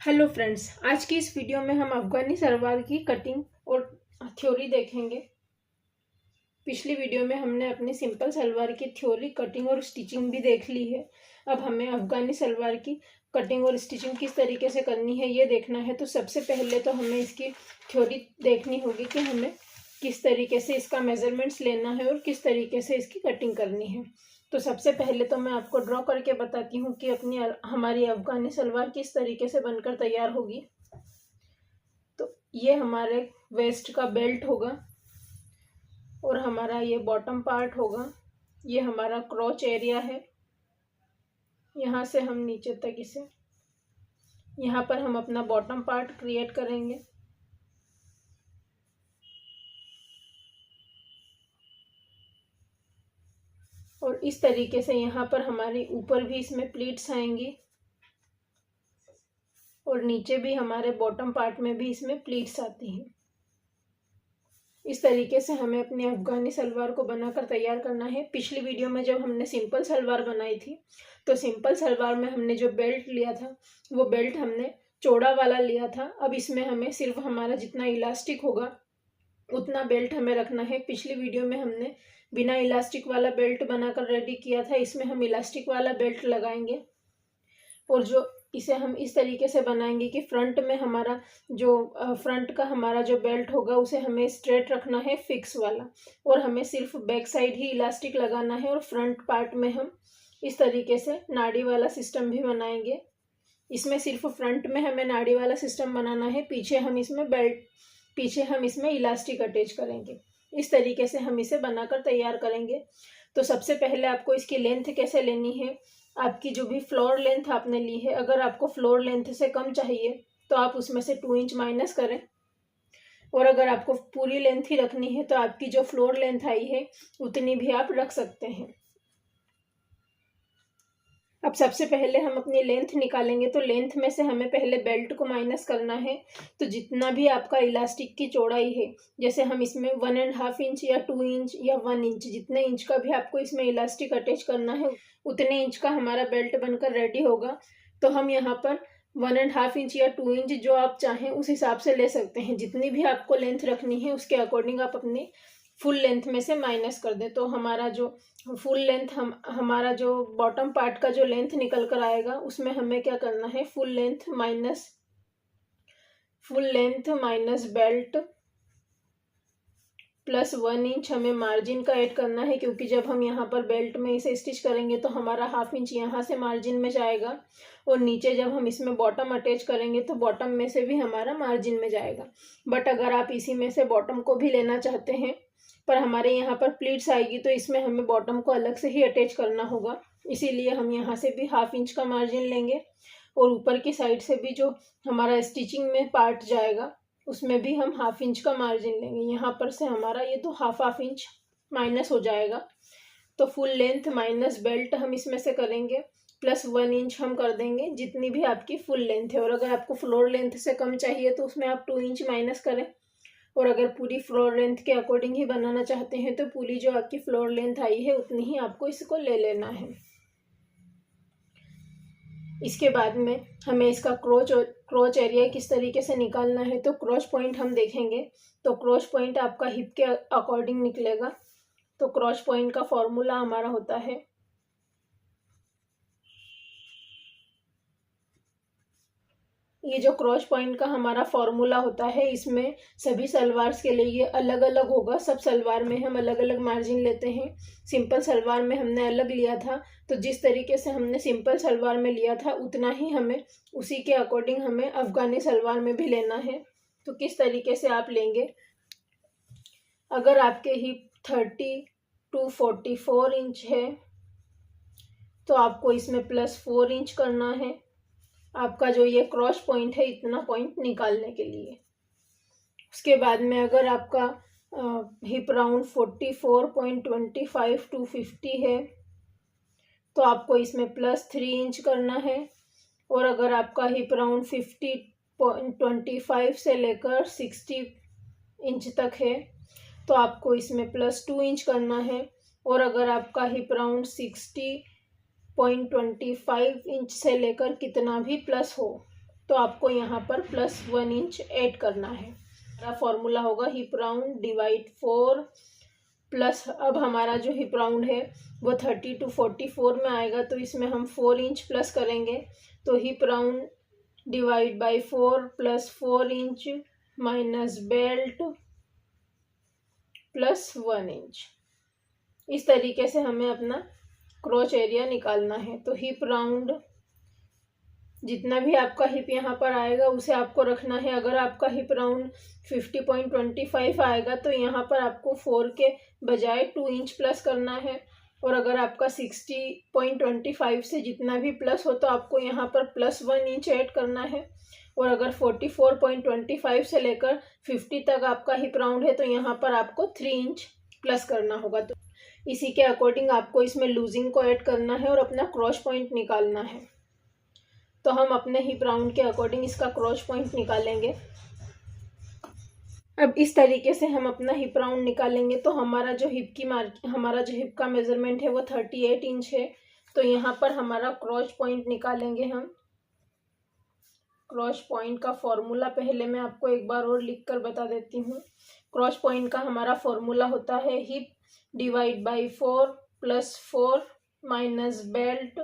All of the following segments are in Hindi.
हेलो फ्रेंड्स, आज की इस वीडियो में हम अफगानी सलवार की कटिंग और थ्योरी देखेंगे। पिछली वीडियो में हमने अपनी सिंपल सलवार की थ्योरी, कटिंग और स्टिचिंग भी देख ली है। अब हमें अफगानी सलवार की कटिंग और स्टिचिंग किस तरीके से करनी है ये देखना है। तो सबसे पहले तो हमें इसकी थ्योरी देखनी होगी कि हमें किस तरीके से इसका मेजरमेंट्स लेना है और किस तरीके से इसकी कटिंग करनी है। तो सबसे पहले तो मैं आपको ड्रॉ करके बताती हूँ कि हमारी अफगानी सलवार किस तरीके से बनकर तैयार होगी। तो ये हमारे वेस्ट का बेल्ट होगा और हमारा ये बॉटम पार्ट होगा। ये हमारा क्रॉच एरिया है। यहाँ से हम नीचे तक इसे, यहाँ पर हम अपना बॉटम पार्ट क्रिएट करेंगे। और इस तरीके से यहाँ पर हमारी ऊपर भी इसमें प्लीट्स आएंगी और नीचे भी हमारे बॉटम पार्ट में भी इसमें प्लीट्स आती हैं। इस तरीके से हमें अपनी अफगानी सलवार को बनाकर तैयार करना है। पिछली वीडियो में जब हमने सिंपल सलवार बनाई थी तो सिंपल सलवार में हमने जो बेल्ट लिया था वो बेल्ट हमने चौड़ा वाला लिया था। अब इसमें हमें सिर्फ हमारा जितना इलास्टिक होगा उतना बेल्ट हमें रखना है। पिछली वीडियो में हमने बिना इलास्टिक वाला बेल्ट बनाकर रेडी किया था, इसमें हम इलास्टिक वाला बेल्ट लगाएंगे। और जो इसे हम इस तरीके से बनाएंगे कि फ्रंट में हमारा जो फ्रंट का हमारा जो बेल्ट होगा उसे हमें स्ट्रेट रखना है, फिक्स वाला, और हमें सिर्फ बैक साइड ही इलास्टिक लगाना है। और फ्रंट पार्ट में हम इस तरीके से नाड़ी वाला सिस्टम भी बनाएंगे। इसमें सिर्फ फ्रंट में हमें नाड़ी वाला सिस्टम बनाना है, पीछे हम इसमें इलास्टिक अटैच करेंगे। इस तरीके से हम इसे बनाकर तैयार करेंगे। तो सबसे पहले आपको इसकी लेंथ कैसे लेनी है, आपकी जो भी फ्लोर लेंथ आपने ली है, अगर आपको फ्लोर लेंथ से कम चाहिए तो आप उसमें से 2 इंच माइनस करें। और अगर आपको पूरी लेंथ ही रखनी है तो आपकी जो फ्लोर लेंथ आई है उतनी भी आप रख सकते हैं। अब सबसे पहले हम अपनी लेंथ निकालेंगे। तो लेंथ में से हमें पहले बेल्ट को माइनस करना है। तो जितना भी आपका इलास्टिक की चौड़ाई है, जैसे हम इसमें 1.5 इंच या 2 इंच या 1 इंच, जितने इंच का भी आपको इसमें इलास्टिक अटैच करना है उतने इंच का हमारा बेल्ट बनकर रेडी होगा। तो हम यहाँ पर 1.5 इंच या 2 इंच जो आप चाहें उस हिसाब से ले सकते हैं। जितनी भी आपको लेंथ रखनी है उसके अकॉर्डिंग आप अपनी फुल लेंथ में से माइनस कर दें। तो हमारा जो फुल लेंथ हमारा जो बॉटम पार्ट का जो लेंथ निकल कर आएगा उसमें हमें क्या करना है, full length minus belt plus 1 inch हमें मार्जिन का ऐड करना है। क्योंकि जब हम यहाँ पर बेल्ट में इसे स्टिच करेंगे तो हमारा 1/2 इंच यहाँ से मार्जिन में जाएगा और नीचे जब हम इसमें बॉटम अटैच करेंगे तो बॉटम में से भी हमारा मार्जिन में जाएगा। बट अगर आप इसी में से बॉटम को भी लेना चाहते हैं पर हमारे यहाँ पर प्लीट्स आएगी तो इसमें हमें बॉटम को अलग से ही अटैच करना होगा, इसीलिए हम यहाँ से भी 1/2 इंच का मार्जिन लेंगे। और ऊपर की साइड से भी जो हमारा स्टिचिंग में पार्ट जाएगा उसमें भी हम 1/2 इंच का मार्जिन लेंगे। यहाँ पर से हमारा ये तो 1/2 इंच माइनस हो जाएगा। तो फुल लेंथ माइनस बेल्ट हम इसमें से करेंगे, प्लस 1 इंच हम कर देंगे जितनी भी आपकी फुल लेंथ है। और अगर आपको फ्लोर लेंथ से कम चाहिए तो उसमें आप 2 इंच माइनस करें। और अगर पूरी फ्लोर लेंथ के अकॉर्डिंग ही बनाना चाहते हैं तो पूरी जो आपकी फ्लोर लेंथ आई है उतनी ही आपको इसको ले लेना है। इसके बाद में हमें इसका क्रोच एरिया किस तरीके से निकालना है। तो क्रॉच पॉइंट हम देखेंगे। तो क्रॉच पॉइंट आपका हिप के अकॉर्डिंग निकलेगा। तो क्रॉच पॉइंट का फॉर्मूला हमारा होता है ये जो क्रॉच पॉइंट का हमारा फॉर्मूला होता है इसमें सभी सलवार्स के लिए ये अलग अलग होगा। सब सलवार में हम अलग अलग मार्जिन लेते हैं। सिंपल सलवार में हमने अलग लिया था, तो जिस तरीके से हमने सिंपल सलवार में लिया था उतना ही हमें उसी के अकॉर्डिंग हमें अफगानी सलवार में भी लेना है। तो किस तरीके से आप लेंगे, अगर आपके हिप 30 to 44 इंच है तो आपको इसमें प्लस 4 इंच करना है आपका जो ये क्रॉस पॉइंट है इतना पॉइंट निकालने के लिए। उसके बाद में अगर आपका हिप राउंड 44.25 to 50 है तो आपको इसमें प्लस 3 इंच करना है। और अगर आपका हिप राउंड 50.25 से लेकर 60 इंच तक है तो आपको इसमें प्लस 2 इंच करना है। और अगर आपका हिप राउंड 60.25 इंच से लेकर कितना भी प्लस हो तो आपको यहाँ पर +1 इंच ऐड करना है। हमारा फॉर्मूला होगा हिप राउंड डिवाइड 4 प्लस, अब हमारा जो हिप राउंड है वो 30 to 44 में आएगा, तो इसमें हम 4 इंच प्लस करेंगे। तो hip round divide by 4 plus 4 inch minus belt plus 1 inch. इस तरीके से हमें अपना क्रॉच एरिया निकालना है। तो हिप राउंड जितना भी आपका हिप यहाँ पर आएगा उसे आपको रखना है। अगर आपका हिप राउंड 50.25 आएगा तो यहाँ पर आपको 4 के बजाय 2 इंच प्लस करना है। और अगर आपका 60.25 से जितना भी प्लस हो तो आपको यहाँ पर +1 इंच ऐड करना है। और अगर 44.25 से लेकर 50 तक आपका हिप राउंड है तो यहाँ पर आपको 3 इंच प्लस करना होगा। तो इसी के अकॉर्डिंग आपको इसमें लूजिंग को ऐड करना है और अपना क्रॉच पॉइंट निकालना है। तो हम अपने हिप राउंड के अकॉर्डिंग इसका क्रॉच पॉइंट निकालेंगे। अब इस तरीके से हम अपना हिप राउंड निकालेंगे। तो हमारा जो हिप का मेजरमेंट है वो 38 इंच है। तो यहाँ पर हमारा क्रॉच पॉइंट निकालेंगे हम। क्रॉच पॉइंट का फॉर्मूला पहले मैं आपको एक बार और लिख कर बता देती हूँ। क्रॉच पॉइंट का हमारा फॉर्मूला होता है hip divide by 4 plus 4 minus belt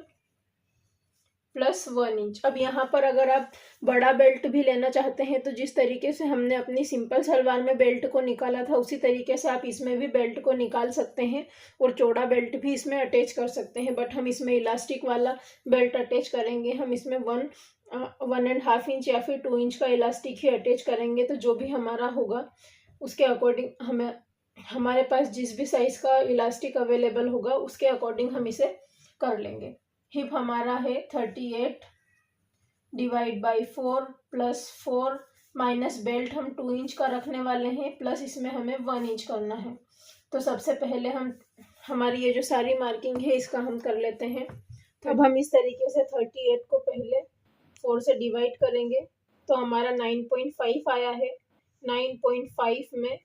plus 1 inch. अब यहाँ पर अगर आप बड़ा बेल्ट भी लेना चाहते हैं तो जिस तरीके से हमने अपनी सिंपल सलवार में बेल्ट को निकाला था उसी तरीके से आप इसमें भी बेल्ट को निकाल सकते हैं और चौड़ा बेल्ट भी इसमें अटैच कर सकते हैं। बट हम इसमें इलास्टिक वाला बेल्ट अटैच करेंगे। हम इसमें 1.5 इंच या फिर 2 इंच का इलास्टिक ही अटैच करेंगे। तो जो भी हमारा होगा उसके अकॉर्डिंग हमारे पास जिस भी साइज का इलास्टिक अवेलेबल होगा उसके अकॉर्डिंग हम इसे कर लेंगे। हिप हमारा है 38 divide by 4 plus 4 minus belt हम 2 इंच का रखने वाले हैं प्लस इसमें हमें 1 इंच करना है। तो सबसे पहले हमारी ये जो सारी मार्किंग है इसका हम कर लेते हैं। तो अब हम इस तरीके से 38 को पहले 4 से डिवाइड करेंगे तो हमारा 9.5 आया है। 9.5 में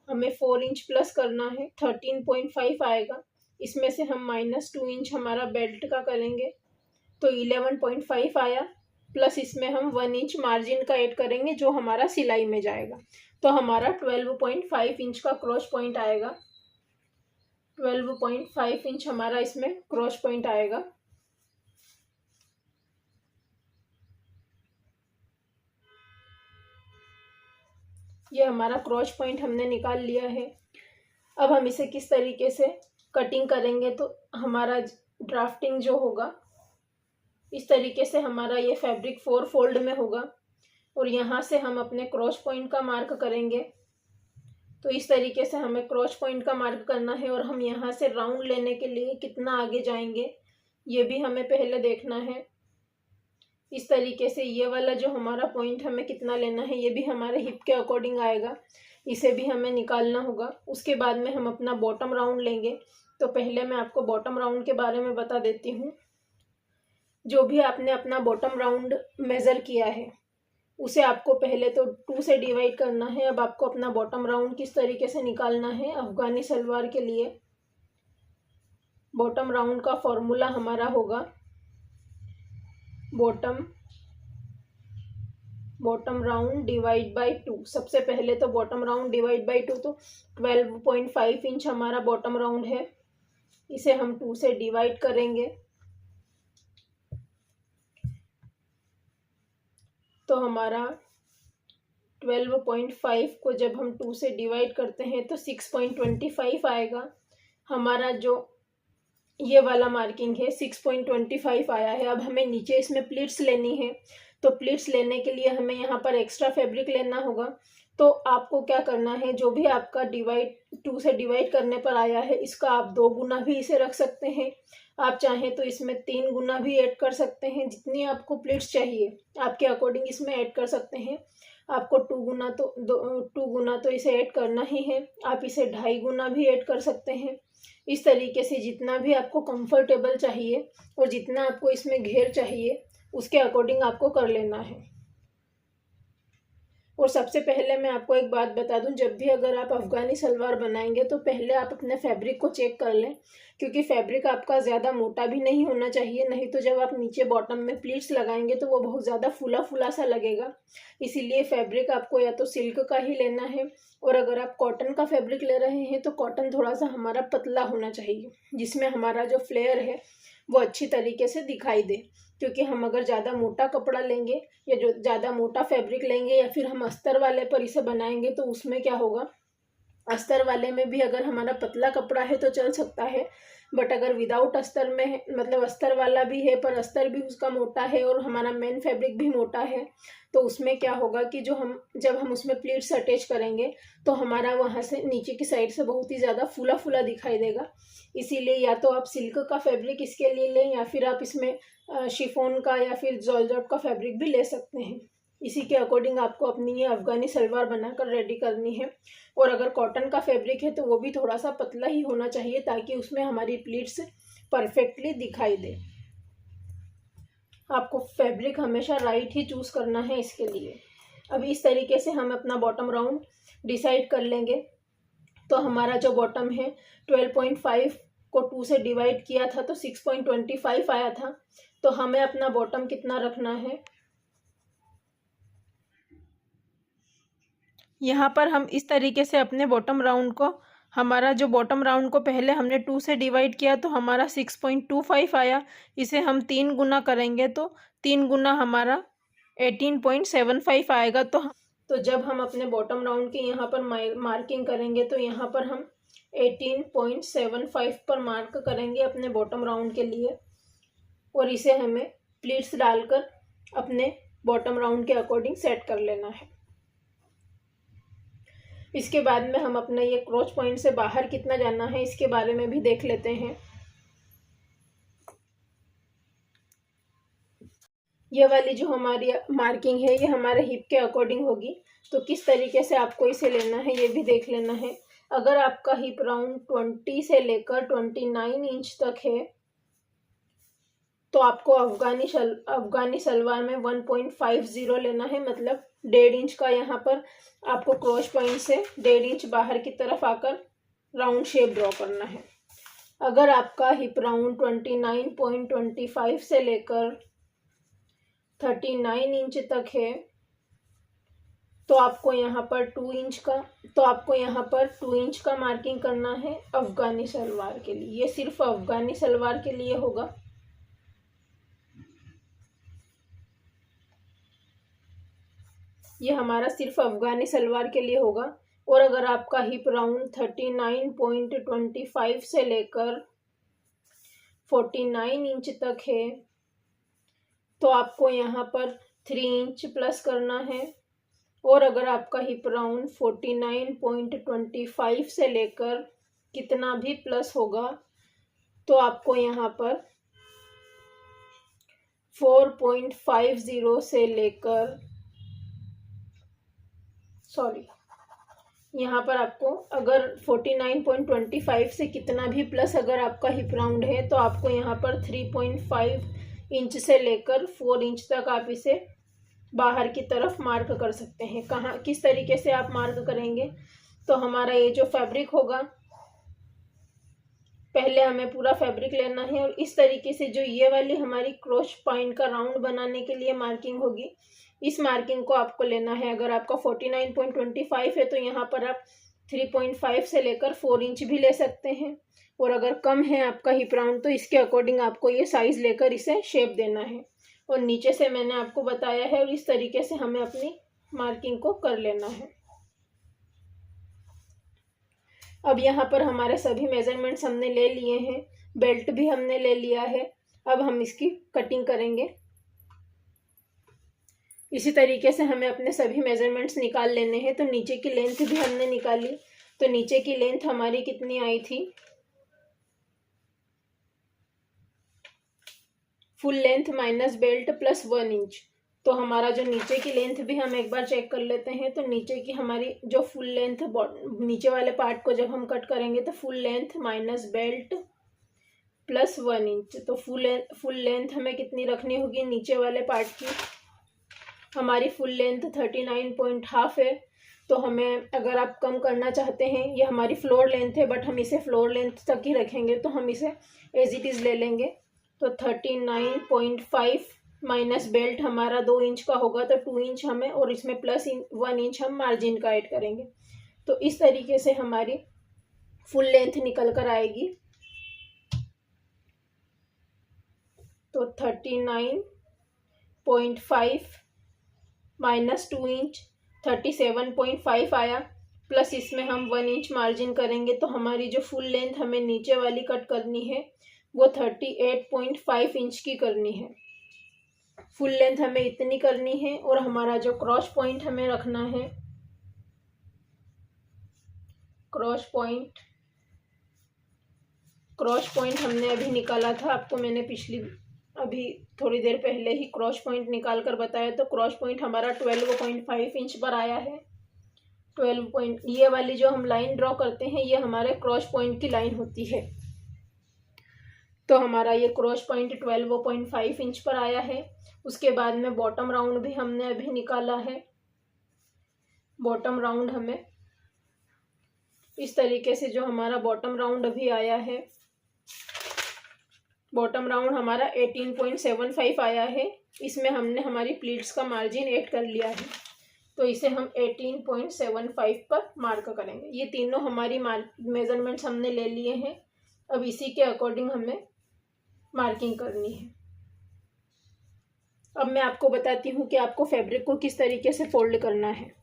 हमें 4 इंच प्लस करना है, 13.5 आएगा। इसमें से हम -2 इंच हमारा बेल्ट का करेंगे तो 11.5 आया। प्लस इसमें हम 1 इंच मार्जिन का ऐड करेंगे जो हमारा सिलाई में जाएगा। तो हमारा 12.5 इंच का क्रॉच पॉइंट आएगा। 12.5 इंच हमारा इसमें क्रॉच पॉइंट आएगा। ये हमारा क्रॉच पॉइंट हमने निकाल लिया है। अब हम इसे किस तरीके से कटिंग करेंगे तो हमारा ड्राफ्टिंग जो होगा इस तरीके से हमारा ये फैब्रिक 4 फोल्ड में होगा और यहाँ से हम अपने क्रॉच पॉइंट का मार्क करेंगे। तो इस तरीके से हमें क्रॉच पॉइंट का मार्क करना है और हम यहाँ से राउंड लेने के लिए कितना आगे जाएंगे ये भी हमें पहले देखना है। इस तरीके से ये वाला जो हमारा पॉइंट हमें कितना लेना है ये भी हमारे हिप के अकॉर्डिंग आएगा, इसे भी हमें निकालना होगा। उसके बाद में हम अपना बॉटम राउंड लेंगे। तो पहले मैं आपको बॉटम राउंड के बारे में बता देती हूँ। जो भी आपने अपना बॉटम राउंड मेज़र किया है उसे आपको पहले तो 2 से डिवाइड करना है। अब आपको अपना बॉटम राउंड किस तरीके से निकालना है अफगानी सलवार के लिए। बॉटम राउंड का फॉर्मूला हमारा होगा बॉटम राउंड डिवाइड बाई 2। सबसे पहले तो बॉटम राउंड डिवाइड बाई 2 तो 12.5 इंच हमारा बॉटम राउंड है, इसे हम 2 से डिवाइड करेंगे। तो हमारा 12.5 को जब हम 2 से डिवाइड करते हैं तो 6.25 आएगा। हमारा जो ये वाला मार्किंग है 6.25 आया है। अब हमें नीचे इसमें प्लीट्स लेनी है। तो प्लीट्स लेने के लिए हमें यहाँ पर एक्स्ट्रा फैब्रिक लेना होगा। तो आपको क्या करना है, जो भी आपका 2 से डिवाइड करने पर आया है इसका आप 2 गुना भी इसे रख सकते हैं। आप चाहें तो इसमें 3 गुना भी ऐड कर सकते हैं। जितनी आपको प्लीट्स चाहिए आपके अकॉर्डिंग इसमें ऐड कर सकते हैं। आपको 2 गुना तो इसे ऐड करना ही है। आप इसे 2.5 गुना भी ऐड कर सकते हैं। इस तरीके से जितना भी आपको कंफर्टेबल चाहिए और जितना आपको इसमें घेर चाहिए उसके अकॉर्डिंग आपको कर लेना है। और सबसे पहले मैं आपको एक बात बता दूं, जब भी अगर आप अफ़गानी सलवार बनाएंगे तो पहले आप अपने फैब्रिक को चेक कर लें, क्योंकि फैब्रिक आपका ज़्यादा मोटा भी नहीं होना चाहिए, नहीं तो जब आप नीचे बॉटम में प्लीट्स लगाएंगे तो वो बहुत ज़्यादा फूला फूला सा लगेगा। इसीलिए फैब्रिक आपको या तो सिल्क का ही लेना है, और अगर आप कॉटन का फैब्रिक ले रहे हैं तो कॉटन थोड़ा सा हमारा पतला होना चाहिए, जिसमें हमारा जो फ्लेयर है वो अच्छी तरीके से दिखाई दे। क्योंकि हम अगर ज़्यादा मोटा कपड़ा लेंगे या जो ज़्यादा मोटा फैब्रिक लेंगे या फिर हम अस्तर वाले पर इसे बनाएंगे तो उसमें क्या होगा, अस्तर वाले में भी अगर हमारा पतला कपड़ा है तो चल सकता है, बट अगर विदाउट अस्तर में है, मतलब अस्तर वाला भी है पर अस्तर भी उसका मोटा है और हमारा मेन फैब्रिक भी मोटा है, तो उसमें क्या होगा कि जब हम उसमें प्लीट्स अटैच करेंगे तो हमारा वहाँ से नीचे की साइड से बहुत ही ज़्यादा फूला फूला दिखाई देगा। इसीलिए या तो आप सिल्क का फैब्रिक इसके लिए लें या फिर आप इसमें शिफॉन का या फिर जॉर्जेट का फैब्रिक भी ले सकते हैं। इसी के अकॉर्डिंग आपको अपनी ये अफ़गानी सलवार बनाकर रेडी करनी है। और अगर कॉटन का फैब्रिक है तो वो भी थोड़ा सा पतला ही होना चाहिए, ताकि उसमें हमारी प्लीट्स परफेक्टली दिखाई दे। आपको फैब्रिक हमेशा राइट ही चूज़ करना है इसके लिए। अब इस तरीके से हम अपना बॉटम राउंड डिसाइड कर लेंगे। तो हमारा जो बॉटम है 12.5 को 2 से डिवाइड किया था तो 6.25 आया था। तो हमें अपना बॉटम कितना रखना है, यहाँ पर हम इस तरीके से अपने बॉटम राउंड को, हमारा जो बॉटम राउंड को पहले हमने 2 से डिवाइड किया तो हमारा 6.25 आया। इसे हम 3 गुना करेंगे तो 3 गुना हमारा 18.75 आएगा। तो जब हम अपने बॉटम राउंड की यहाँ पर मार्किंग करेंगे तो यहाँ पर हम 18.75 पर मार्क करेंगे अपने बॉटम राउंड के लिए, और इसे हमें प्लीट्स डालकर अपने बॉटम राउंड के अकॉर्डिंग सेट कर लेना है। इसके बाद में हम अपना ये क्रॉच पॉइंट से बाहर कितना जाना है इसके बारे में भी देख लेते हैं। ये वाली जो हमारी मार्किंग है ये हमारे हिप के अकॉर्डिंग होगी, तो किस तरीके से आपको इसे लेना है ये भी देख लेना है। अगर आपका हिप राउंड 20 से लेकर 29 इंच तक है तो आपको अफगानी सलवार में 1.50 लेना है, मतलब 1.5 इंच का यहाँ पर आपको क्रॉच पॉइंट से 1.5 इंच बाहर की तरफ आकर राउंड शेप ड्रॉ करना है। अगर आपका हिप राउंड 29.25 से लेकर 39 इंच तक है तो आपको यहाँ पर 2 इंच का मार्किंग करना है अफगानी सलवार के लिए। ये सिर्फ अफगानी सलवार के लिए होगा। ये हमारा सिर्फ अफगानी सलवार के लिए होगा। और अगर आपका हिप राउंड 39.25 से लेकर 49 इंच तक है तो आपको यहाँ पर 3 इंच प्लस करना है। और अगर आपका हिप राउंड 49.25 से लेकर कितना भी प्लस होगा तो आपको यहाँ पर 4.50 से लेकर यहाँ पर आपको अगर 49.25 से कितना भी प्लस अगर आपका हिप राउंड है तो आपको यहाँ पर 3.5 इंच से लेकर 4 इंच तक आप इसे बाहर की तरफ मार्क कर सकते हैं। कहाँ किस तरीके से आप मार्क करेंगे, तो हमारा ये जो फैब्रिक होगा पहले हमें पूरा फैब्रिक लेना है, और इस तरीके से जो ये वाली हमारी क्रॉच पॉइंट का राउंड बनाने के लिए मार्किंग होगी, इस मार्किंग को आपको लेना है। अगर आपका 49.25 है तो यहाँ पर आप 3.5 से लेकर 4 इंच भी ले सकते हैं, और अगर कम है आपका हिप राउंड तो इसके अकॉर्डिंग आपको ये साइज लेकर इसे शेप देना है। और नीचे से मैंने आपको बताया है, और इस तरीके से हमें अपनी मार्किंग को कर लेना है। अब यहाँ पर हमारे सभी मेजरमेंट्स हमने ले लिए हैं, बेल्ट भी हमने ले लिया है। अब हम इसकी कटिंग करेंगे। इसी तरीके से हमें अपने सभी मेजरमेंट्स निकाल लेने हैं। तो नीचे की लेंथ भी हमने निकाली, तो नीचे की लेंथ हमारी कितनी आई थी, full length minus belt plus 1 inch. तो हमारा जो नीचे की लेंथ भी हम एक बार चेक कर लेते हैं। तो नीचे की हमारी जो फुल लेंथ, नीचे वाले पार्ट को जब हम कट करेंगे तो full length minus belt plus 1 inch. तो फुल लेंथ हमें कितनी रखनी होगी नीचे वाले पार्ट की, हमारी फुल लेंथ 39.5 है। तो हमें अगर आप कम करना चाहते हैं, ये हमारी फ्लोर लेंथ है बट हम इसे फ्लोर लेंथ तक ही रखेंगे, तो हम इसे एज इट इज़ ले लेंगे। तो 39.5 माइनस बेल्ट हमारा 2 इंच का होगा, तो 2 इंच हमें, और इसमें प्लस 1 इंच हम मार्जिन का ऐड करेंगे। तो इस तरीके से हमारी फुल लेंथ निकल कर आएगी। तो 39.5 माइनस 2 इंच 37.5 आया, प्लस इसमें हम 1 इंच मार्जिन करेंगे, तो हमारी जो फुल लेंथ हमें नीचे वाली कट करनी है वो 38.5 इंच की करनी है। फुल लेंथ हमें इतनी करनी है, और हमारा जो क्रॉस पॉइंट हमें रखना है, क्रॉस पॉइंट हमने अभी निकाला था, आपको मैंने अभी थोड़ी देर पहले ही क्रॉस पॉइंट निकाल कर बताया। तो क्रॉस पॉइंट हमारा 12.5 इंच पर आया है। 12 पॉइंट, ये वाली जो हम लाइन ड्रॉ करते हैं ये हमारे क्रॉस पॉइंट की लाइन होती है। तो हमारा ये क्रॉस पॉइंट 12.5 इंच पर आया है। उसके बाद में बॉटम राउंड भी हमने अभी निकाला है। बॉटम राउंड हमें इस तरीके से, जो हमारा बॉटम राउंड अभी आया है, बॉटम राउंड हमारा 18.75 आया है। इसमें हमने हमारी प्लीट्स का मार्जिन ऐड कर लिया है, तो इसे हम 18.75 पर मार्क करेंगे। ये तीनों हमारी मेजरमेंट्स हमने ले लिए हैं। अब इसी के अकॉर्डिंग हमें मार्किंग करनी है। अब मैं आपको बताती हूँ कि आपको फैब्रिक को किस तरीके से फोल्ड करना है।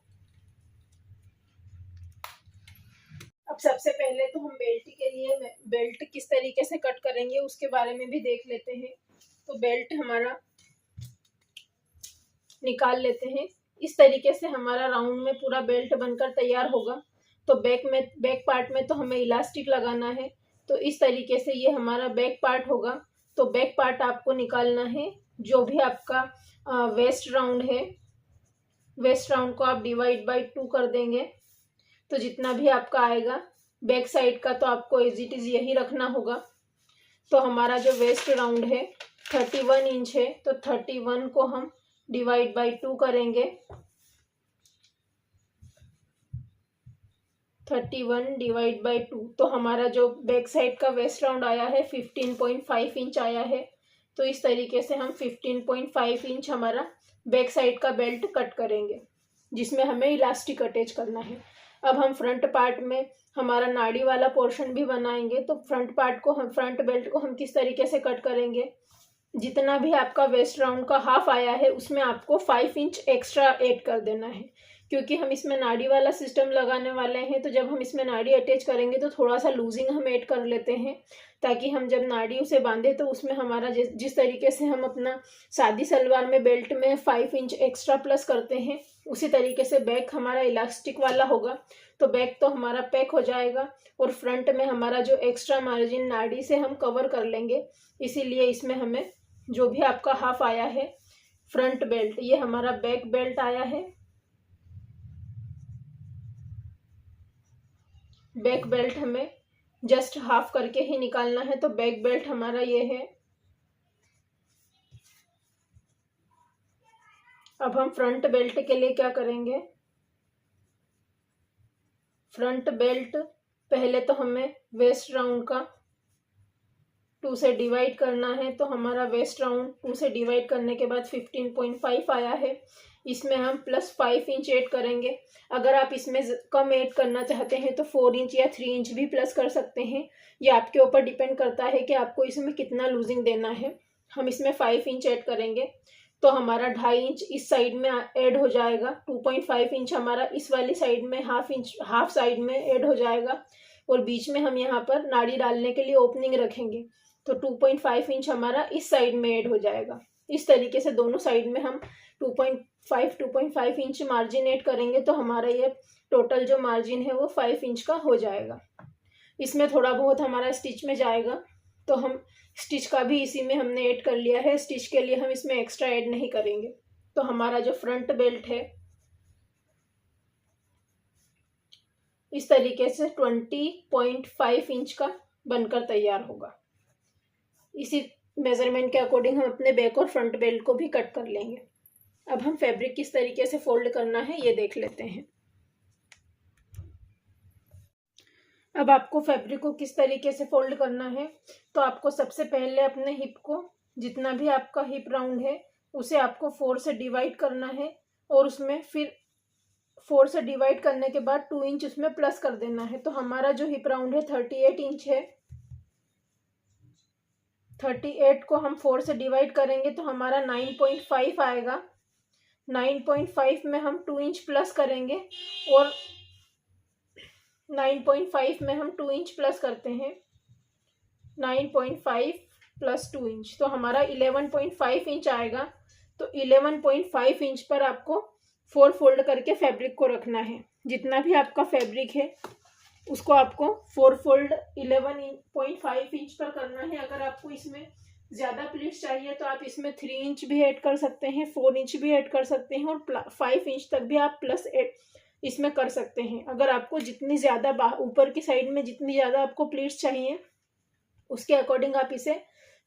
अब सबसे पहले तो हम बेल्ट किस तरीके से कट करेंगे उसके बारे में भी देख लेते हैं। तो बेल्ट हमारा निकाल लेते हैं। इस तरीके से हमारा राउंड में पूरा बेल्ट बनकर तैयार होगा। तो बैक पार्ट में तो हमें इलास्टिक लगाना है, तो इस तरीके से ये हमारा बैक पार्ट होगा। तो बैक पार्ट आपको निकालना है। जो भी आपका वेस्ट राउंड है, वेस्ट राउंड को आप डिवाइड बाय 2 कर देंगे, तो जितना भी आपका आएगा बैक साइड का, तो आपको एज इट इज यही रखना होगा। तो हमारा जो वेस्ट राउंड है 31 इंच है, तो 31 को हम डिवाइड बाय 2 करेंगे। 31 डिवाइड बाय 2, तो हमारा जो बैक साइड का वेस्ट राउंड आया है 15.5 इंच आया है। तो इस तरीके से हम 15.5 इंच हमारा बैक साइड का बेल्ट कट करेंगे, जिसमें हमें इलास्टिक अटैच करना है। अब हम फ्रंट पार्ट में हमारा नाड़ी वाला पोर्शन भी बनाएंगे। तो फ्रंट बेल्ट को हम किस तरीके से कट करेंगे, जितना भी आपका वेस्ट राउंड का हाफ आया है उसमें आपको 5 इंच एक्स्ट्रा ऐड कर देना है, क्योंकि हम इसमें नाड़ी वाला सिस्टम लगाने वाले हैं। तो जब हम इसमें नाड़ी अटैच करेंगे तो थोड़ा सा लूजिंग हम ऐड कर लेते हैं, ताकि हम जब नाड़ी उसे बांधे तो उसमें हमारा जिस तरीके से हम अपना सादी सलवार में बेल्ट में 5 इंच एक्स्ट्रा प्लस करते हैं, उसी तरीके से बैक हमारा इलास्टिक वाला होगा। तो बैक तो हमारा पैक हो जाएगा, और फ्रंट में हमारा जो एक्स्ट्रा मार्जिन नाड़ी से हम कवर कर लेंगे। इसीलिए इसमें हमें जो भी आपका हाफ आया है फ्रंट बेल्ट, ये हमारा बैक बेल्ट आया है। बैक बेल्ट हमें जस्ट हाफ करके ही निकालना है। तो बैक बेल्ट हमारा ये है। अब हम फ्रंट बेल्ट के लिए क्या करेंगे, फ्रंट बेल्ट पहले तो हमें वेस्ट राउंड का 2 से डिवाइड करना है। तो हमारा वेस्ट राउंड 2 से डिवाइड करने के बाद 15.5 आया है। इसमें हम प्लस 5 इंच ऐड करेंगे। अगर आप इसमें कम ऐड करना चाहते हैं तो 4 इंच या 3 इंच भी प्लस कर सकते हैं। ये आपके ऊपर डिपेंड करता है कि आपको इसमें कितना लूजिंग देना है। हम इसमें 5 इंच ऐड करेंगे, तो हमारा 2.5 इंच इस साइड में ऐड हो जाएगा। 2.5 इंच हमारा इस वाली साइड में, हाफ साइड में ऐड हो जाएगा, और बीच में हम यहाँ पर नाड़ी डालने के लिए ओपनिंग रखेंगे। तो 2.5 इंच हमारा इस साइड में ऐड हो जाएगा। इस तरीके से दोनों साइड में हम 2.5 इंच मार्जिन ऐड करेंगे, तो हमारा ये टोटल जो मार्जिन है वो 5 इंच का हो जाएगा। इसमें थोड़ा बहुत हमारा स्टिच में जाएगा, तो हम स्टिच का भी इसी में हमने ऐड कर लिया है। स्टिच के लिए हम इसमें एक्स्ट्रा ऐड नहीं करेंगे। तो हमारा जो फ्रंट बेल्ट है इस तरीके से 20.5 इंच का बनकर तैयार होगा। इसी मेजरमेंट के अकॉर्डिंग हम अपने बैक और फ्रंट बेल्ट को भी कट कर लेंगे। अब हम फैब्रिक किस तरीके से फोल्ड करना है ये देख लेते हैं। अब आपको फैब्रिक को किस तरीके से फोल्ड करना है, तो आपको सबसे पहले अपने हिप को, जितना भी आपका हिप राउंड है उसे आपको 4 से डिवाइड करना है, और उसमें फिर 4 से डिवाइड करने के बाद 2 इंच उसमें प्लस कर देना है। तो हमारा जो हिप राउंड है 38 इंच है। 38 को हम 4 से डिवाइड करेंगे तो हमारा 9.5 आएगा। 9.5 में हम 2 इंच प्लस करेंगे, और 9.5 में हम 2 इंच प्लस करते हैं। 9.5 प्लस 2 इंच तो हमारा 11.5 इंच आएगा। तो 11.5 इंच पर आपको 4 फोल्ड करके फैब्रिक को रखना है। जितना भी आपका फैब्रिक है उसको आपको 4 फोल्ड 11.5 इंच पर करना है। अगर आपको इसमें ज़्यादा प्लीट्स चाहिए तो आप इसमें 3 इंच भी ऐड कर सकते हैं, 4 इंच भी ऐड कर सकते हैं, और 5 इंच तक भी आप प्लस ऐड इसमें कर सकते हैं। अगर आपको जितनी ज़्यादा ऊपर की साइड में जितनी ज़्यादा आपको प्लीट्स चाहिए उसके अकॉर्डिंग आप इसे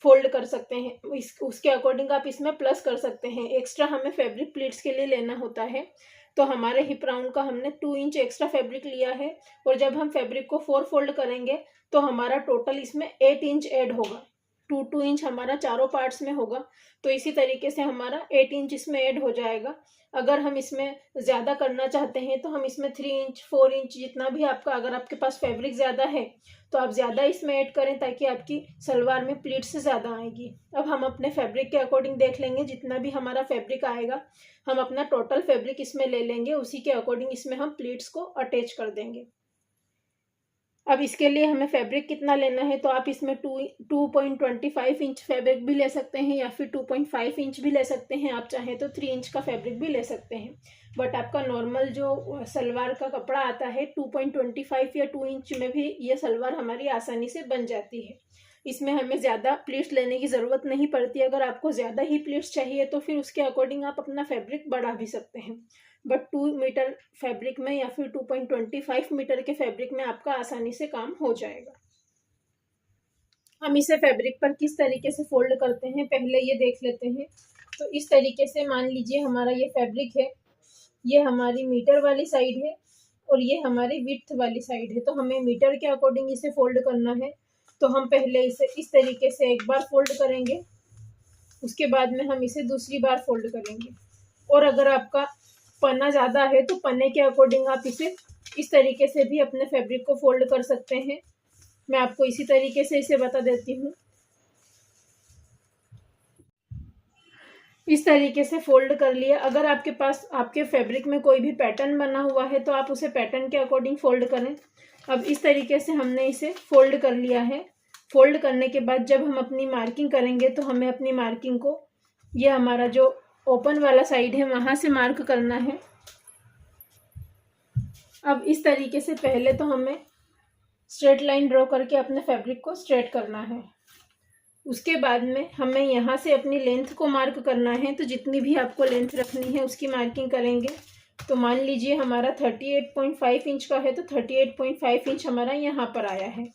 फोल्ड कर सकते हैं, उसके अकॉर्डिंग आप इसमें प्लस कर सकते हैं। एक्स्ट्रा हमें फैब्रिक प्लीट्स के लिए लेना होता है। तो हमारे हिप राउंड का हमने 2 इंच एक्स्ट्रा फैब्रिक लिया है, और जब हम फैब्रिक को 4 फोल्ड करेंगे तो हमारा टोटल इसमें 8 इंच ऐड होगा। 2 इंच हमारा चारों पार्ट्स में होगा, तो इसी तरीके से हमारा 8 इंच इसमें ऐड हो जाएगा। अगर हम इसमें ज़्यादा करना चाहते हैं तो हम इसमें 3 इंच 4 इंच जितना भी आपका, अगर आपके पास फैब्रिक ज़्यादा है तो आप ज़्यादा इसमें ऐड करें, ताकि आपकी सलवार में प्लीट्स ज़्यादा आएगी। अब हम अपने फैब्रिक के अकॉर्डिंग देख लेंगे, जितना भी हमारा फैब्रिक आएगा हम अपना टोटल फैब्रिक इसमें ले लेंगे, उसी के अकॉर्डिंग इसमें हम प्लीट्स को अटैच कर देंगे। अब इसके लिए हमें फैब्रिक कितना लेना है, तो आप इसमें 2.25 इंच फैब्रिक भी ले सकते हैं, या फिर 2.5 इंच भी ले सकते हैं। आप चाहें तो 3 इंच का फैब्रिक भी ले सकते हैं, बट आपका नॉर्मल जो सलवार का कपड़ा आता है 2.25 या 2 इंच में भी ये सलवार हमारी आसानी से बन जाती है। इसमें हमें ज़्यादा प्लीट्स लेने की ज़रूरत नहीं पड़ती। अगर आपको ज़्यादा ही प्लीट्स चाहिए तो फिर उसके अकॉर्डिंग आप अपना फैब्रिक बढ़ा भी सकते हैं, बट 2 मीटर फैब्रिक में या फिर 2.25 मीटर के फैब्रिक में आपका आसानी से काम हो जाएगा। हम इसे फैब्रिक पर किस तरीके से फोल्ड करते हैं पहले ये देख लेते हैं। तो इस तरीके से मान लीजिए हमारा ये फैब्रिक है, ये हमारी मीटर वाली साइड है और ये हमारी विड्थ वाली साइड है। तो हमें मीटर के अकॉर्डिंग इसे फोल्ड करना है। तो हम पहले इसे इस तरीके से एक बार फोल्ड करेंगे, उसके बाद में हम इसे दूसरी बार फोल्ड करेंगे। और अगर आपका पन्ना ज़्यादा है तो पन्ने के अकॉर्डिंग आप इसे इस तरीके से भी अपने फैब्रिक को फोल्ड कर सकते हैं। मैं आपको इसी तरीके से इसे बता देती हूँ। इस तरीके से फोल्ड कर लिया। अगर आपके पास आपके फैब्रिक में कोई भी पैटर्न बना हुआ है तो आप उसे पैटर्न के अकॉर्डिंग फोल्ड करें। अब इस तरीके से हमने इसे फोल्ड कर लिया है। फोल्ड करने के बाद जब हम अपनी मार्किंग करेंगे तो हमें अपनी मार्किंग को, ये हमारा जो ओपन वाला साइड है वहाँ से मार्क करना है। अब इस तरीके से पहले तो हमें स्ट्रेट लाइन ड्रॉ करके अपने फैब्रिक को स्ट्रेट करना है। उसके बाद में हमें यहाँ से अपनी लेंथ को मार्क करना है। तो जितनी भी आपको लेंथ रखनी है उसकी मार्किंग करेंगे। तो मान लीजिए हमारा 38.5 इंच का है तो 38.5 इंच हमारा यहाँ पर आया है।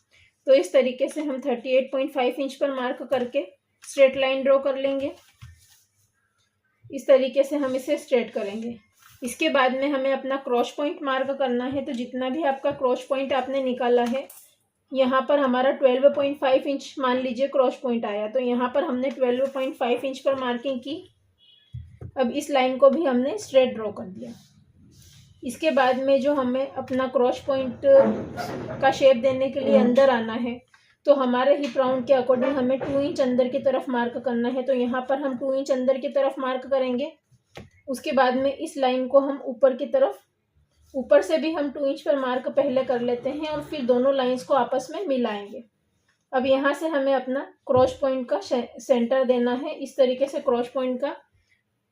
तो इस तरीके से हम 38.5 इंच पर मार्क करके स्ट्रेट लाइन ड्रॉ कर लेंगे। इस तरीके से हम इसे स्ट्रेट करेंगे। इसके बाद में हमें अपना क्रॉस पॉइंट मार्क करना है। तो जितना भी आपका क्रॉस पॉइंट आपने निकाला है, यहाँ पर हमारा 12.5 इंच मान लीजिए क्रॉस पॉइंट आया, तो यहाँ पर हमने 12.5 इंच पर मार्किंग की। अब इस लाइन को भी हमने स्ट्रेट ड्रॉ कर दिया। इसके बाद में जो हमें अपना क्रॉस पॉइंट का शेप देने के लिए अंदर आना है, तो हमारे हिप राउंड के अकॉर्डिंग हमें 2 इंच अंदर की तरफ मार्क करना है। तो यहाँ पर हम 2 इंच अंदर की तरफ मार्क करेंगे। उसके बाद में इस लाइन को हम ऊपर की तरफ, ऊपर से भी हम 2 इंच पर मार्क पहले कर लेते हैं और फिर दोनों लाइंस को आपस में मिलाएंगे। अब यहाँ से हमें अपना क्रॉस पॉइंट का सेंटर देना है। इस तरीके से क्रॉस पॉइंट का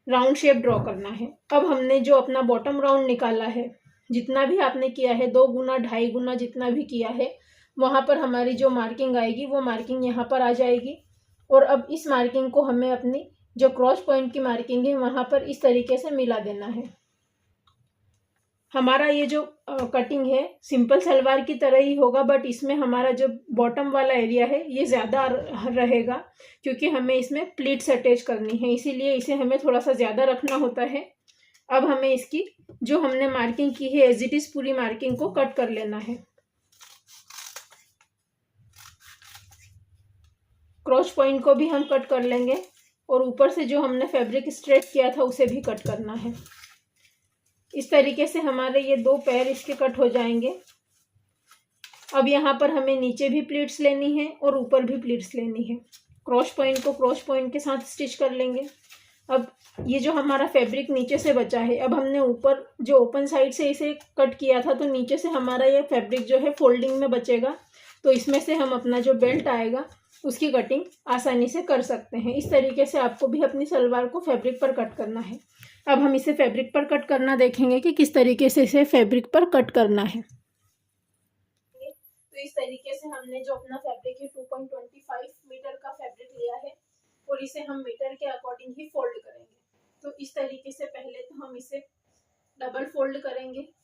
राउंड शेप ड्रॉ करना है। अब हमने जो अपना बॉटम राउंड निकाला है, जितना भी आपने किया है 2 गुना 2.5 गुना जितना भी किया है, वहाँ पर हमारी जो मार्किंग आएगी वो मार्किंग यहाँ पर आ जाएगी। और अब इस मार्किंग को हमें अपनी जो क्रॉस पॉइंट की मार्किंग है वहाँ पर इस तरीके से मिला देना है। हमारा ये जो कटिंग है सिंपल सलवार की तरह ही होगा, बट इसमें हमारा जो बॉटम वाला एरिया है ये ज़्यादा रहेगा, क्योंकि हमें इसमें प्लीट्स अटैच करनी है, इसीलिए इसे हमें थोड़ा सा ज़्यादा रखना होता है। अब हमें इसकी जो हमने मार्किंग की है एज इट इज़ पूरी मार्किंग को कट कर लेना है। क्रॉस पॉइंट को भी हम कट कर लेंगे और ऊपर से जो हमने फैब्रिक स्ट्रेट किया था उसे भी कट करना है। इस तरीके से हमारे ये 2 पैर इसके कट हो जाएंगे। अब यहाँ पर हमें नीचे भी प्लीट्स लेनी है और ऊपर भी प्लीट्स लेनी है। क्रॉस पॉइंट को क्रॉस पॉइंट के साथ स्टिच कर लेंगे। अब ये जो हमारा फैब्रिक नीचे से बचा है, अब हमने ऊपर जो ओपन साइड से इसे कट किया था, तो नीचे से हमारा ये फैब्रिक जो है फोल्डिंग में बचेगा, तो इसमें से हम अपना जो बेल्ट आएगा उसकी कटिंग आसानी से कर सकते हैं। इस तरीके से आपको भी अपनी सलवार को फैब्रिक पर कट करना है। अब हम इसे फैब्रिक पर कट करना देखेंगे कि किस तरीके से इसे फैब्रिक पर कट करना है। तो इस तरीके से हमने जो अपना फैब्रिक है 2.25 मीटर का फैब्रिक लिया है और इसे हम मीटर के अकॉर्डिंग ही फोल्ड करेंगे। तो इस तरीके से पहले तो हम इसे डबल फोल्ड करेंगे,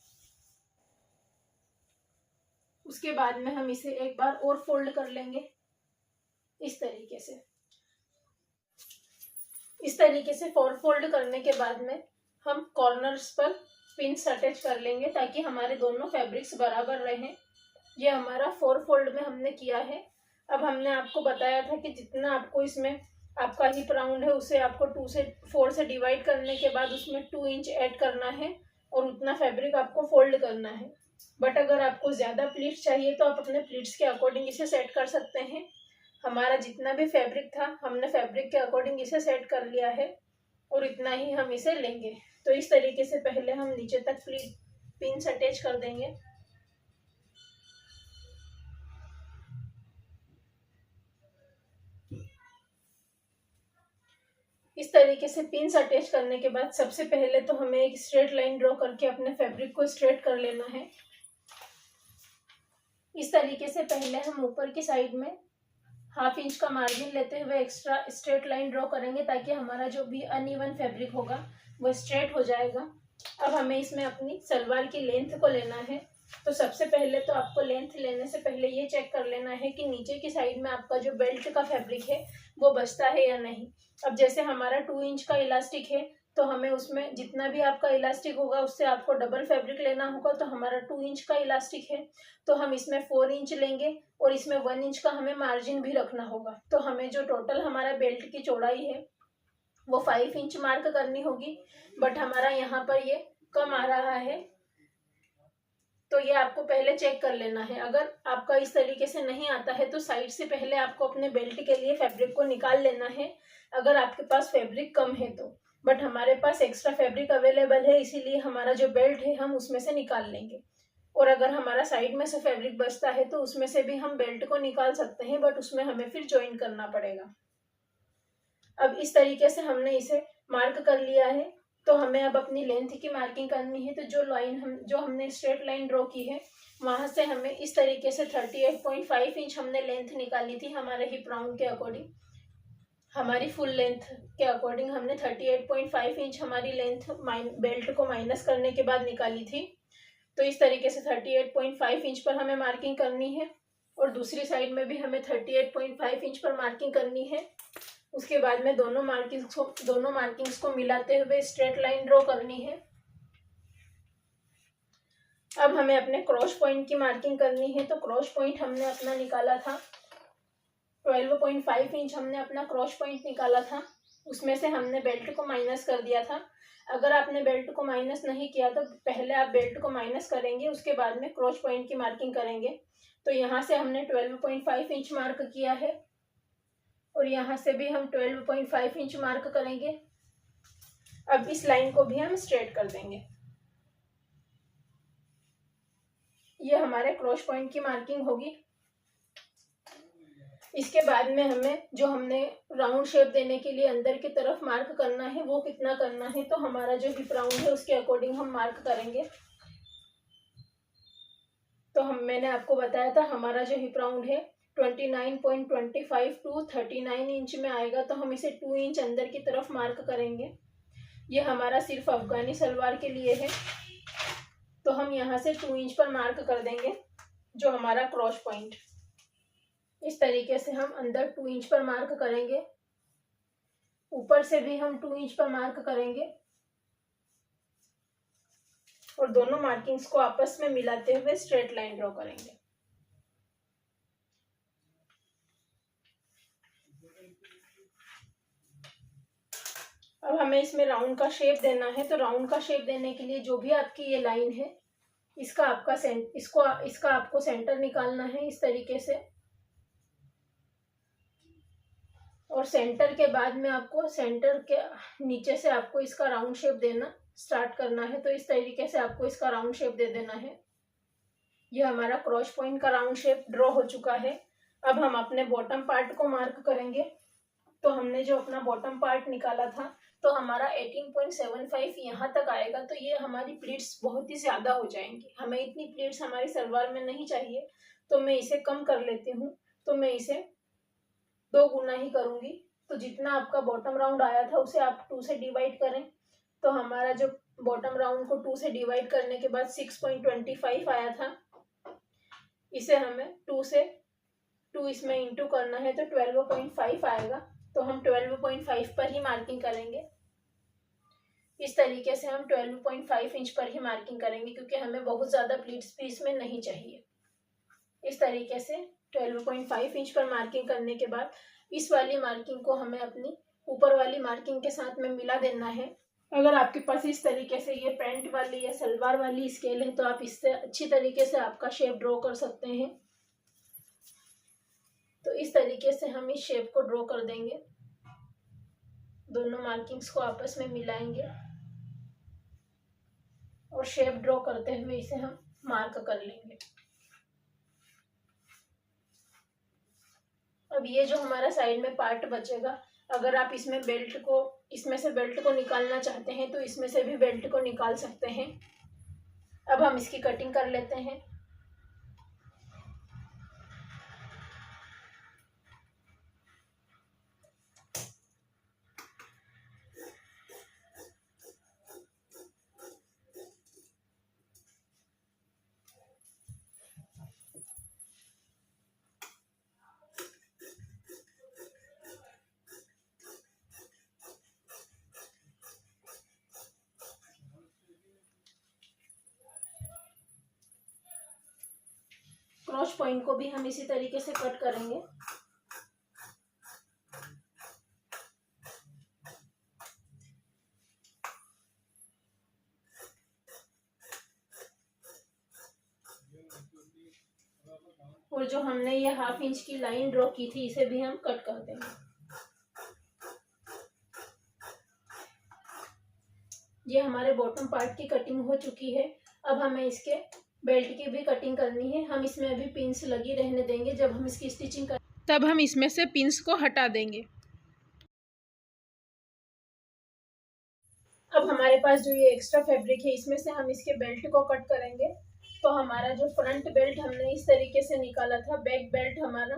उसके बाद में हम इसे एक बार और फोल्ड कर लेंगे इस तरीके से। इस तरीके से 4 फोल्ड करने के बाद में हम कॉर्नर्स पर पिन्स अटैच कर लेंगे ताकि हमारे दोनों फैब्रिक्स बराबर रहें। ये हमारा 4 फोल्ड में हमने किया है। अब हमने आपको बताया था कि जितना आपको इसमें आपका हिप राउंड है उसे आपको 2 से 4 से डिवाइड करने के बाद उसमें 2 इंच ऐड करना है और उतना फैब्रिक आपको फोल्ड करना है। बट अगर आपको ज़्यादा प्लीट्स चाहिए तो आप अपने प्लीट्स के अकॉर्डिंग इसे सेट कर सकते हैं। हमारा जितना भी फैब्रिक था हमने फैब्रिक के अकॉर्डिंग इसे सेट कर लिया है और इतना ही हम इसे लेंगे। तो इस तरीके से पहले हम नीचे तक पिन्स अटैच कर देंगे। इस तरीके से पिन्स अटैच करने के बाद सबसे पहले तो हमें एक स्ट्रेट लाइन ड्रॉ करके अपने फैब्रिक को स्ट्रेट कर लेना है। इस तरीके से पहले हम ऊपर की साइड में 1/2 इंच का मार्जिन लेते हुए एक्स्ट्रा स्ट्रेट लाइन ड्रॉ करेंगे ताकि हमारा जो भी अनइवन फैब्रिक होगा वो स्ट्रेट हो जाएगा। अब हमें इसमें अपनी सलवार की लेंथ को लेना है। तो सबसे पहले तो आपको लेंथ लेने से पहले ये चेक कर लेना है कि नीचे की साइड में आपका जो बेल्ट का फैब्रिक है वो बचता है या नहीं। अब जैसे हमारा 2 इंच का इलास्टिक है तो हमें उसमें जितना भी आपका इलास्टिक होगा उससे आपको डबल फैब्रिक लेना होगा। तो हमारा 2 इंच का इलास्टिक है तो हम इसमें 4 इंच लेंगे और इसमें 1 इंच का हमें मार्जिन भी रखना होगा। तो हमें जो टोटल हमारा बेल्ट की चौड़ाई है वो 5 इंच मार्क करनी होगी, बट हमारा यहाँ पर ये कम आ रहा है तो ये आपको पहले चेक कर लेना है। अगर आपका इस तरीके से नहीं आता है तो साइड से पहले आपको अपने बेल्ट के लिए फैब्रिक को निकाल लेना है, अगर आपके पास फैब्रिक कम है तो। बट हमारे पास एक्स्ट्रा फैब्रिक अवेलेबल है इसीलिए हमारा जो बेल्ट है हम उसमें से निकाल लेंगे। और अगर हमारा साइड में से फैब्रिक बचता है तो उसमें से भी हम बेल्ट को निकाल सकते हैं, बट उसमें हमें फिर ज्वाइन करना पड़ेगा। अब इस तरीके से हमने इसे मार्क कर लिया है तो हमें अब अपनी लेंथ की मार्किंग करनी है। तो जो हमने स्ट्रेट लाइन ड्रॉ की है वहां से हमें इस तरीके से 38.5 इंच हमने लेंथ निकाली थी हमारे हिप राउंड के अकॉर्डिंग। हमारी फुल लेंथ के अकॉर्डिंग हमने 38.5 इंच हमारी लेंथ बेल्ट को माइनस करने के बाद निकाली थी। तो इस तरीके से 38.5 इंच पर हमें मार्किंग करनी है और दूसरी साइड में भी हमें 38.5 इंच पर मार्किंग करनी है। उसके बाद में दोनों मार्किंग्स को मिलाते हुए स्ट्रेट लाइन ड्रॉ करनी है। अब हमें अपने क्रॉस पॉइंट की मार्किंग करनी है। तो क्रॉस पॉइंट हमने अपना निकाला था 12.5 इंच हमने अपना क्रॉस पॉइंट निकाला था, उसमें से हमने बेल्ट को माइनस कर दिया था। अगर आपने बेल्ट को माइनस नहीं किया तो पहले आप बेल्ट को माइनस करेंगे उसके बाद में क्रॉस पॉइंट की मार्किंग करेंगे। तो यहाँ से हमने 12.5 इंच मार्क किया है और यहाँ से भी हम 12.5 इंच मार्क करेंगे। अब इस लाइन को भी हम स्ट्रेट कर देंगे। ये हमारे क्रॉस पॉइंट की मार्किंग होगी। इसके बाद में हमें जो हमने राउंड शेप देने के लिए अंदर की तरफ मार्क करना है वो कितना करना है, तो हमारा जो हिप राउंड है उसके अकॉर्डिंग हम मार्क करेंगे। तो मैंने आपको बताया था हमारा जो हिप राउंड है 29.25 टू 39 इंच में आएगा, तो हम इसे 2 इंच अंदर की तरफ मार्क करेंगे। ये हमारा सिर्फ अफगानी सलवार के लिए है। तो हम यहाँ से 2 इंच पर मार्क कर देंगे जो हमारा क्रॉस पॉइंट। इस तरीके से हम अंदर 2 इंच पर मार्क करेंगे, ऊपर से भी हम 2 इंच पर मार्क करेंगे और दोनों मार्किंग्स को आपस में मिलाते हुए स्ट्रेट लाइन ड्रॉ करेंगे। अब हमें इसमें राउंड का शेप देना है, तो राउंड का शेप देने के लिए जो भी आपकी ये लाइन है इसका आपको सेंटर निकालना है इस तरीके से, और सेंटर के बाद में आपको सेंटर के नीचे से आपको इसका राउंड शेप देना स्टार्ट करना है। तो इस तरीके से आपको इसका राउंड शेप दे देना है। ये हमारा क्रॉस पॉइंट का राउंड शेप ड्रॉ हो चुका है। अब हम अपने बॉटम पार्ट को मार्क करेंगे। तो हमने जो अपना बॉटम पार्ट निकाला था तो हमारा 18.75 यहाँ तक आएगा। तो ये हमारी प्लीट्स बहुत ही ज़्यादा हो जाएंगी, हमें इतनी प्लीट्स हमारी सलवार में नहीं चाहिए, तो मैं इसे कम कर लेती हूँ। तो मैं इसे 2 गुना ही करूँगी। तो जितना आपका बॉटम राउंड आया था उसे आप 2 से डिवाइड करें। तो हमारा जो बॉटम राउंड को 2 से डिवाइड करने के बाद 6.25 आया था, इसे हमें 2 इसमें इंटू करना है तो 12.5 आएगा। तो हम 12.5 पर ही मार्किंग करेंगे। इस तरीके से हम 12.5 इंच पर ही मार्किंग करेंगे क्योंकि हमें बहुत ज़्यादा प्लीट्स भी इसमें नहीं चाहिए। इस तरीके से 12.5 इंच पर मार्किंग करने के बाद इस वाली मार्किंग को हमें अपनी ऊपर वाली मार्किंग के साथ में मिला देना है। अगर आपके पास इस तरीके से ये पैंट वाली या सलवार वाली स्केल है तो आप इससे अच्छी तरीके से आपका शेप ड्रॉ कर सकते हैं। तो इस तरीके से हम इस शेप को ड्रॉ कर देंगे, दोनों मार्किंग्स को आपस में मिलाएंगे और शेप ड्रॉ करते हुए इसे हम मार्क कर लेंगे। अब ये जो हमारा साइड में पार्ट बचेगा, अगर आप इसमें से बेल्ट को निकालना चाहते हैं तो इसमें से भी बेल्ट को निकाल सकते हैं। अब हम इसकी कटिंग कर लेते हैं। क्रॉस पॉइंट को भी हम इसी तरीके से कट करेंगे। और जो हमने ये 1/2 इंच की लाइन ड्रॉ की थी इसे भी हम कट कर देंगे। ये हमारे बॉटम पार्ट की कटिंग हो चुकी है। अब हमें इसके बेल्ट की भी कटिंग करनी है। हम इसमें अभी पिन्स लगी रहने देंगे, जब हम इसकी स्टिचिंग कर तब हम इसमें से पिन्स को हटा देंगे। अब हमारे पास जो ये एक्स्ट्रा फैब्रिक है इसमें से हम इसके बेल्ट को कट करेंगे। तो हमारा जो फ्रंट बेल्ट हमने इस तरीके से निकाला था, बैक बेल्ट हमारा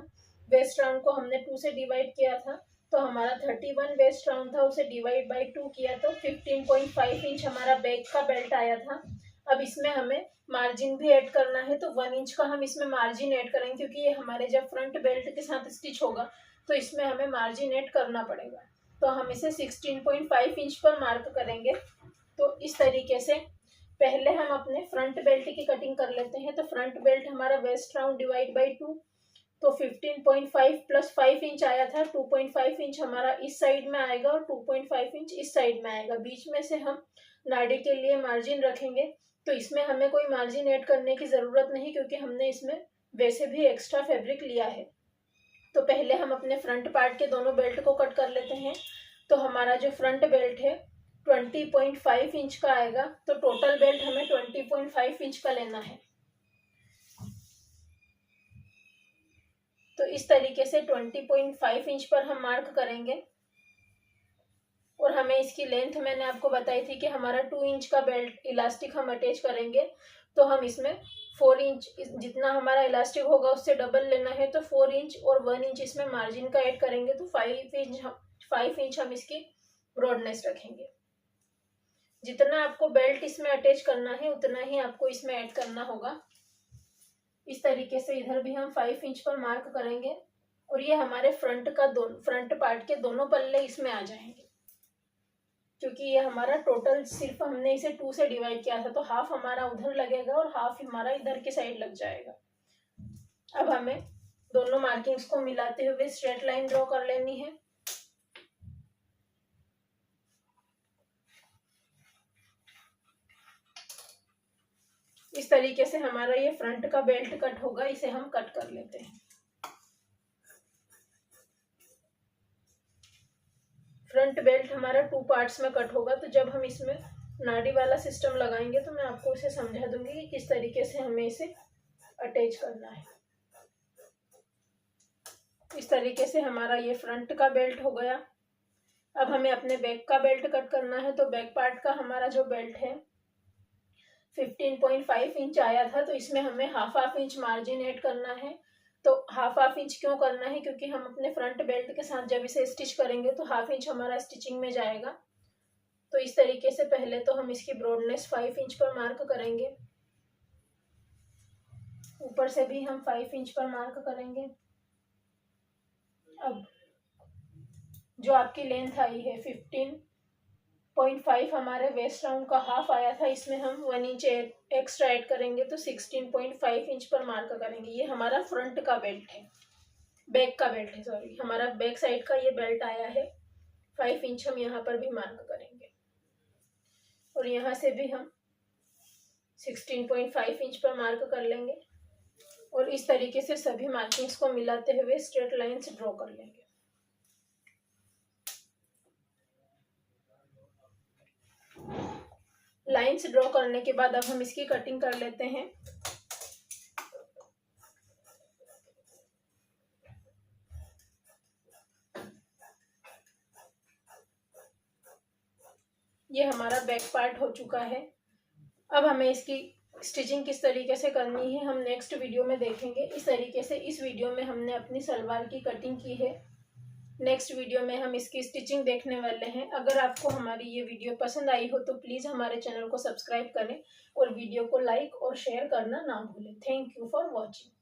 वेस्ट राउंड को हमने 2 से डिवाइड किया था, तो हमारा 31 वेस्ट राउंड था, उसे डिवाइड बाई 2 किया तो 15.5 इंच हमारा बैक का बेल्ट आया था। अब इसमें हमें मार्जिन भी ऐड करना है, तो 1 इंच का हम इसमें मार्जिन ऐड करेंगे क्योंकि ये हमारे जब फ्रंट बेल्ट के साथ स्टिच होगा तो इसमें हमें मार्जिन ऐड करना पड़ेगा। तो हम इसे 16.5 इंच पर मार्क करेंगे। तो इस तरीके से पहले हम अपने फ्रंट बेल्ट की कटिंग कर लेते हैं। तो फ्रंट बेल्ट हमारा वेस्ट राउंड डिवाइड बाई 2, तो 15.5 प्लस 5 इंच आया था। 2.5 इंच हमारा इस साइड में आएगा और 2.5 इंच इस साइड में आएगा। बीच में से हम नाड़ी के लिए मार्जिन रखेंगे। तो इसमें हमें कोई मार्जिन ऐड करने की ज़रूरत नहीं क्योंकि हमने इसमें वैसे भी एक्स्ट्रा फैब्रिक लिया है। तो पहले हम अपने फ्रंट पार्ट के दोनों बेल्ट को कट कर लेते हैं। तो हमारा जो फ्रंट बेल्ट है 20.5 इंच का आएगा। तो टोटल बेल्ट हमें 20.5 इंच का लेना है। तो इस तरीके से 20.5 इंच पर हम मार्क करेंगे। और हमें इसकी लेंथ मैंने आपको बताई थी कि हमारा 2 इंच का बेल्ट इलास्टिक हम अटैच करेंगे। तो हम इसमें 4 इंच जितना हमारा इलास्टिक होगा उससे डबल लेना है। तो 4 इंच और 1 इंच इसमें मार्जिन का ऐड करेंगे तो 5 इंच हम इसकी ब्रॉडनेस रखेंगे। जितना आपको बेल्ट इसमें अटैच करना है उतना ही आपको इसमें ऐड करना होगा। इस तरीके से इधर भी हम 5 इंच पर मार्क करेंगे और ये हमारे फ्रंट पार्ट के दोनों पल्ले इसमें आ जाएंगे, क्योंकि ये हमारा टोटल सिर्फ हमने इसे 2 से डिवाइड किया था, तो हाफ हमारा उधर लगेगा और हाफ हमारा इधर की साइड लग जाएगा। अब हमें दोनों मार्किंग्स को मिलाते हुए स्ट्रेट लाइन ड्रॉ कर लेनी है। इस तरीके से हमारा ये फ्रंट का बेल्ट कट होगा, इसे हम कट कर लेते हैं। फ्रंट बेल्ट हमारा 2 पार्ट्स में कट होगा, तो जब हम इसमें नाड़ी वाला सिस्टम लगाएंगे तो मैं आपको इसे समझा दूंगी कि किस तरीके से हमें इसे अटैच करना है। इस तरीके से हमारा ये फ्रंट का बेल्ट हो गया। अब हमें अपने बैक का बेल्ट कट करना है, तो बैक पार्ट का हमारा जो बेल्ट है 15.5 इंच आया था, तो इसमें हमें हाफ इंच मार्जिन ऐड करना है। तो हाफ इंच क्यों करना है, क्योंकि हम अपने फ्रंट बेल्ट के साथ जब इसे स्टिच करेंगे तो हाफ इंच हमारा स्टिचिंग में जाएगा। तो इस तरीके से पहले तो हम इसकी ब्रॉडनेस 5 इंच पर मार्क करेंगे, ऊपर से भी हम 5 इंच पर मार्क करेंगे। अब जो आपकी लेंथ आई है 15.5 हमारे वेस्ट राउंड का हाफ आया था, इसमें हम 1 इंच एक्स्ट्रा ऐड करेंगे तो 16.5 इंच पर मार्क करेंगे। ये हमारा फ्रंट का बेल्ट है, बैक का बेल्ट है, सॉरी, हमारा बैक साइड का ये बेल्ट आया है। 5 इंच हम यहाँ पर भी मार्क करेंगे और यहाँ से भी हम 16.5 इंच पर मार्क कर लेंगे और इस तरीके से सभी मार्किंग्स को मिलाते हुए स्ट्रेट लाइंस ड्रॉ कर लेंगे। लाइंस ड्रॉ करने के बाद अब हम इसकी कटिंग कर लेते हैं। ये हमारा बैक पार्ट हो चुका है। अब हमें इसकी स्टिचिंग किस तरीके से करनी है हम नेक्स्ट वीडियो में देखेंगे। इस तरीके से इस वीडियो में हमने अपनी सलवार की कटिंग की है। नेक्स्ट वीडियो में हम इसकी स्टिचिंग देखने वाले हैं। अगर आपको हमारी ये वीडियो पसंद आई हो तो प्लीज़ हमारे चैनल को सब्सक्राइब करें और वीडियो को लाइक और शेयर करना ना भूलें। Thank you for watching.